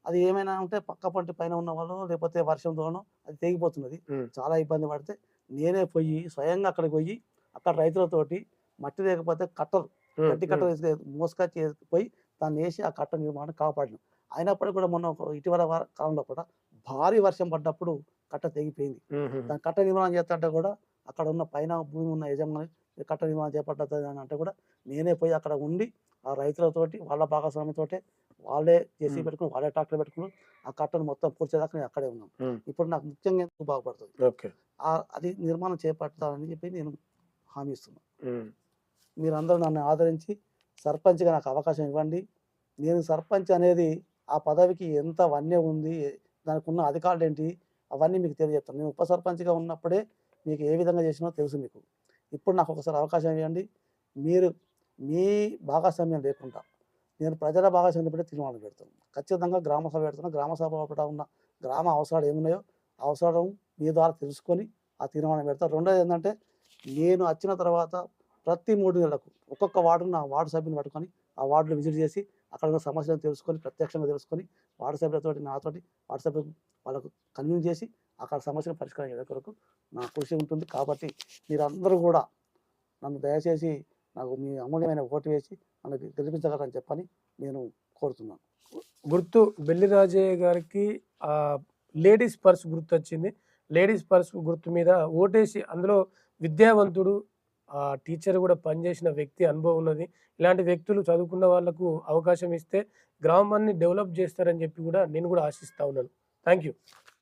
అది ఏమైనా ఉంటే పక్క పంటి పైన ఉన్న వాళ్ళు లేకపోతే వర్షంతోనో అది తెగిపోతున్నది, చాలా ఇబ్బంది పడితే నేనే పోయి స్వయంగా అక్కడికి పోయి అక్కడ రైతులతోటి మట్టి లేకపోతే కట్టలు గట్టి కట్టలు మోసుకొచ్చి పోయి దాన్ని వేసి ఆ కట్ట నిర్మాణం కాపాడినాం. అయినప్పటికీ కూడా మొన్న ఇటీవల కాలంలో కూడా భారీ వర్షం పడ్డప్పుడు కట్ట తెగిపోయింది. దాని కట్ట నిర్మాణం చేస్తుంటే కూడా అక్కడ ఉన్న పైన భూమి ఉన్న యజమాని కట్ట నిర్మాణం చేపట్టదు అని అంటే కూడా నేనే పోయి అక్కడ ఉండి ఆ రైతులతోటి వాళ్ళ భాగస్వామ్యంతోటే వాళ్ళే జేసీ ఉమ్, పెట్టుకుని వాళ్ళే ట్రాక్టర్ పెట్టుకుని ఆ కట్టను మొత్తం పూడ్చేదాకా నేను అక్కడే ఉన్నాం. ఉమ్, ఇప్పుడు నాకు ముఖ్యంగా ఎందుకు బాగుపడుతుంది ఓకే. అది నిర్మాణం చేపడతానని చెప్పి నేను హామీ ఇస్తున్నాను. ఉమ్, మీరందరూ నన్ను ఆదరించి సర్పంచ్గా నాకు అవకాశం ఇవ్వండి. నేను సర్పంచ్ అనేది ఆ పదవికి ఎంత వన్నె ఉంది, దానికి ఉన్న అధికారులు ఏంటి, అవన్నీ మీకు తెలియజేస్తాను. నేను ఉప సర్పంచ్గా ఉన్నప్పుడే మీకు ఏ విధంగా చేసినో తెలుసు మీకు. ఇప్పుడు నాకు ఒకసారి అవకాశం ఇవ్వండి. మీరు మీ భాగస్వామ్యం లేకుండా నేను ప్రజల భాగస్వామ్యం పెట్టి తీర్మానం పెడతాను. ఖచ్చితంగా గ్రామ సభ పెడతాను. గ్రామ సభ లోపల ఉన్న గ్రామ అవసరాలు ఏమున్నాయో ఆ అవసరం మీ ద్వారా తెలుసుకొని ఆ తీర్మానం పెడతాను. రెండోది ఏంటంటే నేను వచ్చిన తర్వాత ప్రతి 3 నెలలకు ఒక్కొక్క వార్డును నా వార్డు సభ్యుని పట్టుకొని ఆ వార్డులో విజిట్ చేసి అక్కడ ఉన్న సమస్యలను తెలుసుకొని ప్రత్యక్షంగా తెలుసుకొని వార్డు సభ్యులతోటి నాతోటి వార్డు సభ్యులకు వాళ్ళకు కన్విన్స్ చేసి అక్కడ సమస్యను పరిష్కారం చేయడం కొరకు నా కృషి ఉంటుంది. కాబట్టి మీరందరూ కూడా నన్ను దయచేసి నాకు మీ అమూల్యమైన ఓటు వేసి నన్ను గెలిపించగలరని చెప్పని నేను కోరుతున్నాను. గుర్తు బెల్లి రాజయ్య గారికి లేడీస్ పర్స్ గుర్తు వచ్చింది. లేడీస్ పర్స్ గుర్తు మీద ఓటేసి అందులో విద్యావంతుడు టీచర్ కూడా పనిచేసిన వ్యక్తి అనుభవం ఉన్నది. ఇలాంటి వ్యక్తులు చదువుకున్న వాళ్ళకు అవకాశం ఇస్తే గ్రామాన్ని డెవలప్ చేస్తారని చెప్పి కూడా నేను కూడా ఆశిస్తా ఉన్నాను. Thank you.